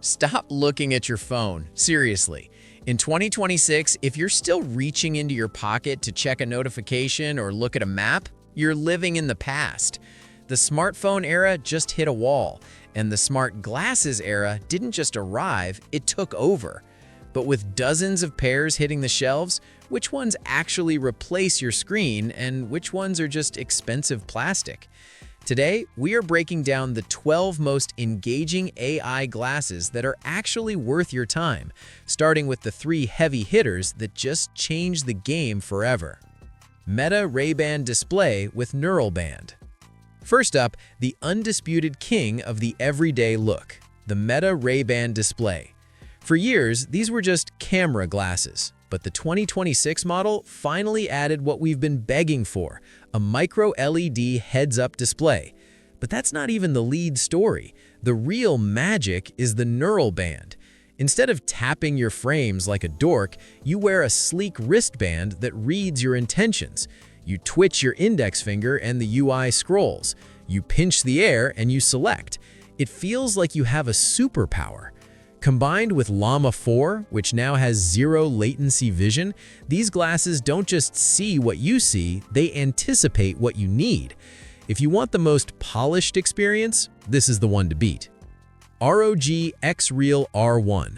Stop looking at your phone. Seriously. In 2026, if you're still reaching into your pocket to check a notification or look at a map, you're living in the past. The smartphone era just hit a wall, and the smart glasses era didn't just arrive, it took over. But with dozens of pairs hitting the shelves, which ones actually replace your screen and which ones are just expensive plastic? Today, we are breaking down the 12 most engaging AI glasses that are actually worth your time, starting with the 3 heavy hitters that just change the game forever. Meta Ray-Ban display with Neural Band. First up, the undisputed king of the everyday look, the Meta Ray-Ban display. For years, these were just camera glasses, but the 2026 model finally added what we've been begging for, a micro-LED heads-up display. But that's not even the lead story. The real magic is the Neural Band. Instead of tapping your frames like a dork, you wear a sleek wristband that reads your intentions. You twitch your index finger and the UI scrolls. You pinch the air and you select. It feels like you have a superpower. Combined with Llama 4, which now has zero latency vision, these glasses don't just see what you see, they anticipate what you need. If you want the most polished experience, this is the one to beat. ROG XREAL R1.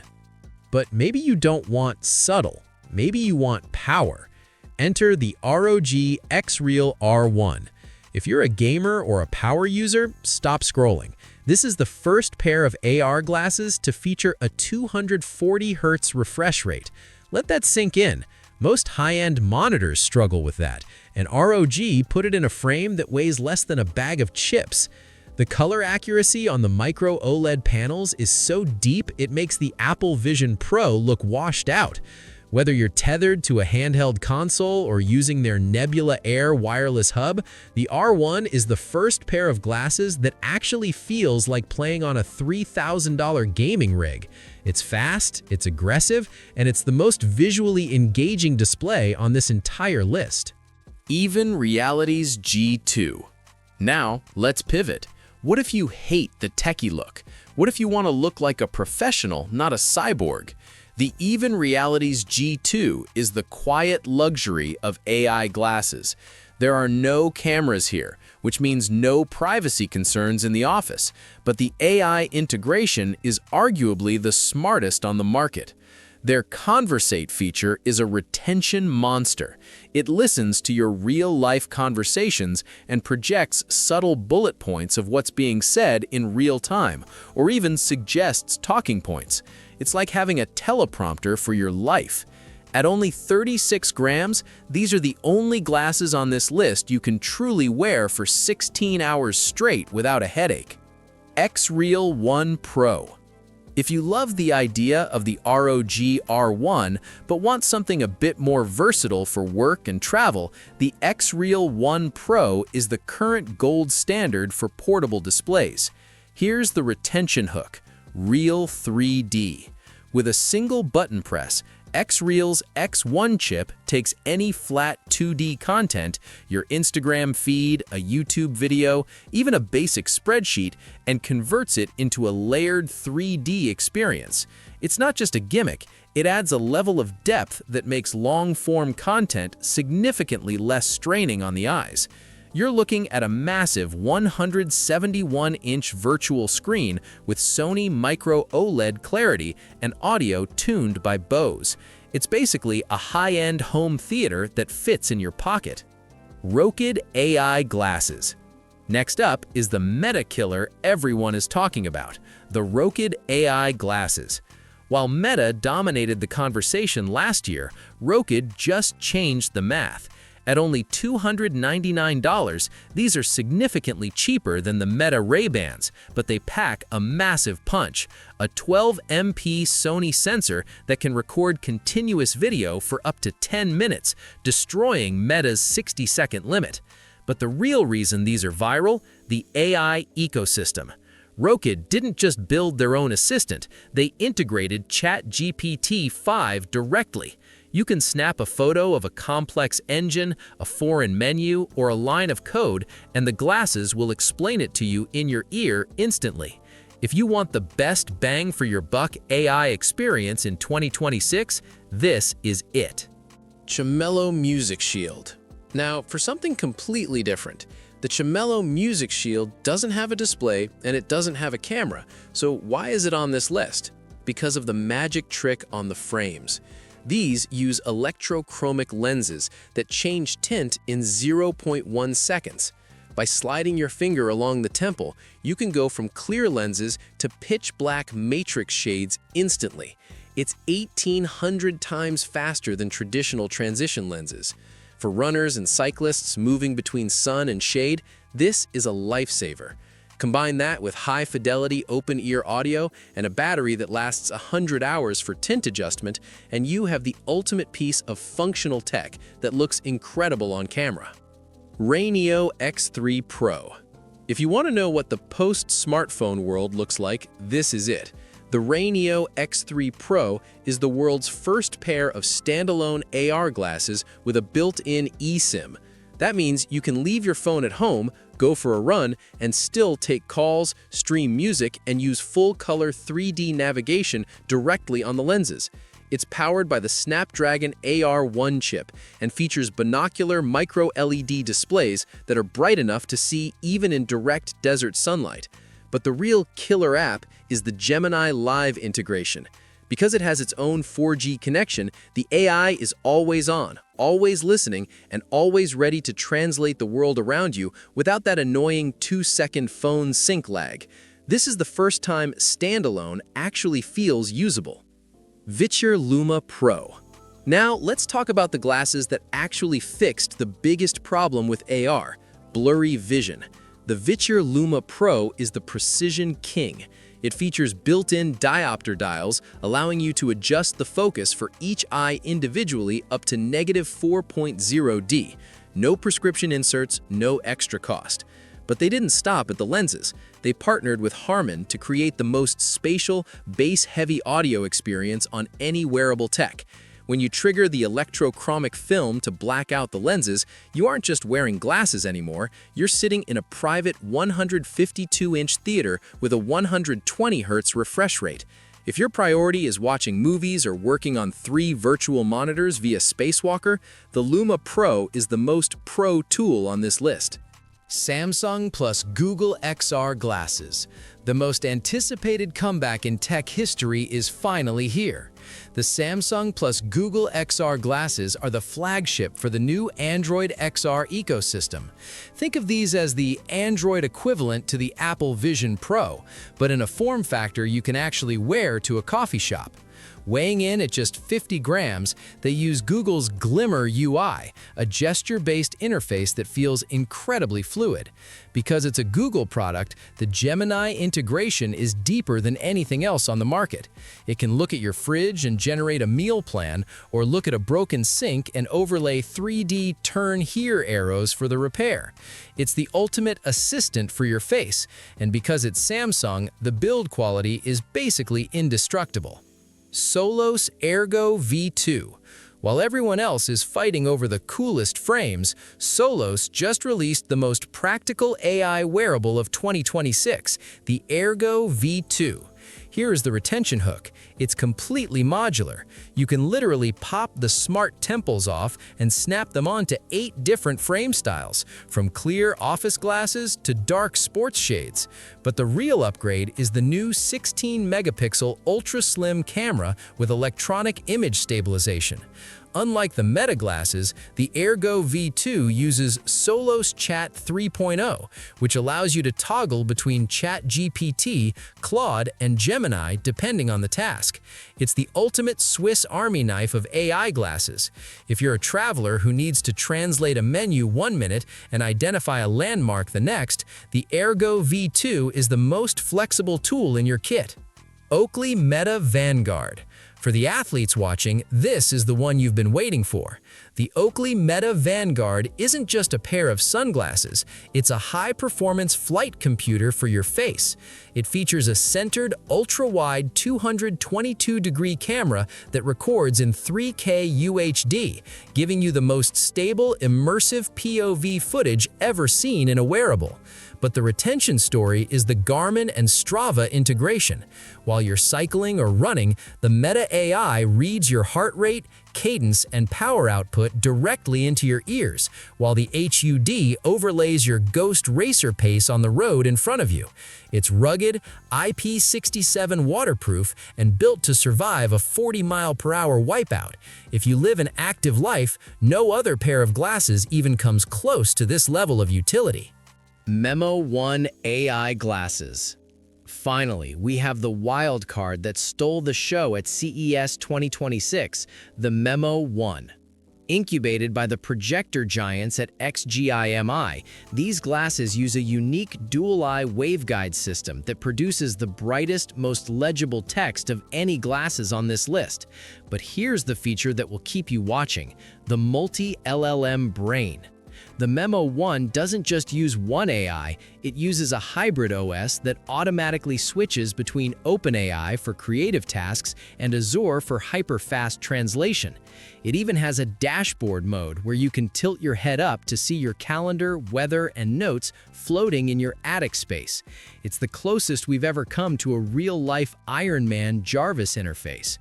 But maybe you don't want subtle, maybe you want power. Enter the ROG XREAL R1. If you're a gamer or a power user, stop scrolling. This is the first pair of AR glasses to feature a 240 Hz refresh rate. Let that sink in. Most high-end monitors struggle with that, and ROG put it in a frame that weighs less than a bag of chips. The color accuracy on the micro-OLED panels is so deep it makes the Apple Vision Pro look washed out. Whether you're tethered to a handheld console or using their Nebula Air wireless hub, the R1 is the first pair of glasses that actually feels like playing on a $3,000 gaming rig. It's fast, it's aggressive, and it's the most visually engaging display on this entire list. Even Reality's G2. Now, let's pivot. What if you hate the techie look? What if you want to look like a professional, not a cyborg? The Even Reality's G2 is the quiet luxury of AI glasses. There are no cameras here, which means no privacy concerns in the office, but the AI integration is arguably the smartest on the market. Their Conversate feature is a retention monster. It listens to your real-life conversations and projects subtle bullet points of what's being said in real time, or even suggests talking points. It's like having a teleprompter for your life. At only 36 grams, these are the only glasses on this list you can truly wear for 16 hours straight without a headache. XREAL 1 Pro. If you love the idea of the ROG R1 but want something a bit more versatile for work and travel, the XREAL 1 Pro is the current gold standard for portable displays. Here's the retention hook, Real 3D. With a single button press, XREAL's X1 chip takes any flat 2D content, your Instagram feed, a YouTube video, even a basic spreadsheet, and converts it into a layered 3D experience. It's not just a gimmick, it adds a level of depth that makes long-form content significantly less straining on the eyes. You're looking at a massive 171-inch virtual screen with Sony micro-OLED clarity and audio tuned by Bose. It's basically a high-end home theater that fits in your pocket. Rokid AI glasses. Next up is the meta killer everyone is talking about, the Rokid AI glasses. While Meta dominated the conversation last year, Rokid just changed the math. At only $299, these are significantly cheaper than the Meta Ray-Bans, but they pack a massive punch, a 12MP Sony sensor that can record continuous video for up to 10 minutes, destroying Meta's 60-second limit. But the real reason these are viral? The AI ecosystem. Rokid didn't just build their own assistant, they integrated ChatGPT-5 directly. You can snap a photo of a complex engine, a foreign menu, or a line of code, and the glasses will explain it to you in your ear instantly. If you want the best bang for your buck AI experience in 2026, this is it. Chamelo Music Shield. Now, for something completely different, the Chamelo Music Shield doesn't have a display and it doesn't have a camera, so why is it on this list? Because of the magic trick on the frames. These use electrochromic lenses that change tint in 0.1 seconds. By sliding your finger along the temple, you can go from clear lenses to pitch black matrix shades instantly. It's 1,800 times faster than traditional transition lenses. For runners and cyclists moving between sun and shade, this is a lifesaver. Combine that with high-fidelity open-ear audio and a battery that lasts 100 hours for tint adjustment, and you have the ultimate piece of functional tech that looks incredible on camera. Raineo X3 Pro. If you want to know what the post-smartphone world looks like, this is it. The Raineo X3 Pro is the world's first pair of standalone AR glasses with a built-in eSIM. That means you can leave your phone at home, go for a run, and still take calls, stream music, and use full-color 3D navigation directly on the lenses. It's powered by the Snapdragon AR1 chip and features binocular micro-LED displays that are bright enough to see even in direct desert sunlight. But the real killer app is the Gemini Live integration. Because it has its own 4G connection, the AI is always on, always listening, and always ready to translate the world around you without that annoying 2-second phone sync lag. This is the first time standalone actually feels usable. Viture Luma Pro. Now, let's talk about the glasses that actually fixed the biggest problem with AR, blurry vision. The Viture Luma Pro is the precision king. It features built-in diopter dials, allowing you to adjust the focus for each eye individually up to -4.0D. No prescription inserts, no extra cost. But they didn't stop at the lenses. They partnered with Harman to create the most spatial, bass-heavy audio experience on any wearable tech. When you trigger the electrochromic film to black out the lenses, you aren't just wearing glasses anymore, you're sitting in a private 152-inch theater with a 120 Hz refresh rate. If your priority is watching movies or working on 3 virtual monitors via Spacewalker, the Luma Pro is the most pro tool on this list. Samsung plus Google XR Glasses. The most anticipated comeback in tech history is finally here. The Samsung plus Google XR Glasses are the flagship for the new Android XR ecosystem. Think of these as the Android equivalent to the Apple Vision Pro, but in a form factor you can actually wear to a coffee shop. Weighing in at just 50 grams, they use Google's Glimmer UI, a gesture-based interface that feels incredibly fluid. Because it's a Google product, the Gemini integration is deeper than anything else on the market. It can look at your fridge and generate a meal plan, or look at a broken sink and overlay 3D turn here arrows for the repair. It's the ultimate assistant for your face, and because it's Samsung, the build quality is basically indestructible. Solos Airgo V2. While everyone else is fighting over the coolest frames, Solos just released the most practical AI wearable of 2026, the Airgo V2. Here is the retention hook. It's completely modular. You can literally pop the smart temples off and snap them onto 8 different frame styles, from clear office glasses to dark sports shades. But the real upgrade is the new 16-megapixel ultra-slim camera with electronic image stabilization. Unlike the Meta glasses, the Airgo V2 uses Solos Chat 3.0, which allows you to toggle between ChatGPT, Claude, and Gemini depending on the task. It's the ultimate Swiss Army knife of AI glasses. If you're a traveler who needs to translate a menu 1 minute and identify a landmark the next, the Airgo V2 is the most flexible tool in your kit. Oakley Meta Vanguard. For the athletes watching, this is the one you've been waiting for. The Oakley Meta Vanguard isn't just a pair of sunglasses, it's a high-performance flight computer for your face. It features a centered, ultra-wide 222-degree camera that records in 3K UHD, giving you the most stable, immersive POV footage ever seen in a wearable. But the retention story is the Garmin and Strava integration. While you're cycling or running, the Meta AI reads your heart rate, cadence, and power output directly into your ears, while the HUD overlays your ghost racer pace on the road in front of you. It's rugged, IP67 waterproof, and built to survive a 40-mile-per-hour wipeout. If you live an active life, no other pair of glasses even comes close to this level of utility. Memo 1 AI Glasses. Finally, we have the wild card that stole the show at CES 2026, the Memo 1. Incubated by the projector giants at XGIMI, these glasses use a unique dual-eye waveguide system that produces the brightest, most legible text of any glasses on this list. But here's the feature that will keep you watching: the multi-LLM brain. The Memo 1 doesn't just use one AI, it uses a hybrid OS that automatically switches between OpenAI for creative tasks and Azure for hyper-fast translation. It even has a dashboard mode where you can tilt your head up to see your calendar, weather, and notes floating in your attic space. It's the closest we've ever come to a real-life Iron Man Jarvis interface.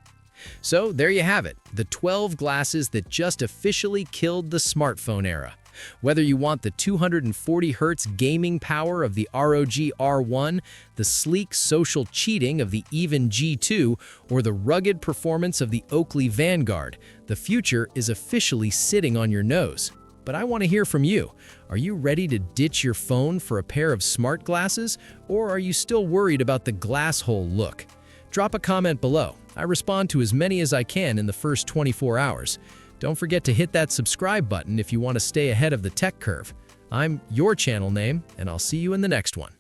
So there you have it, the 12 glasses that just officially killed the smartphone era. Whether you want the 240Hz gaming power of the ROG R1, the sleek social cheating of the even G2, or the rugged performance of the Oakley Vanguard, the future is officially sitting on your nose. But I want to hear from you. Are you ready to ditch your phone for a pair of smart glasses, or are you still worried about the glass hole look? Drop a comment below. I respond to as many as I can in the first 24 hours. Don't forget to hit that subscribe button if you want to stay ahead of the tech curve. I'm your channel name, and I'll see you in the next one.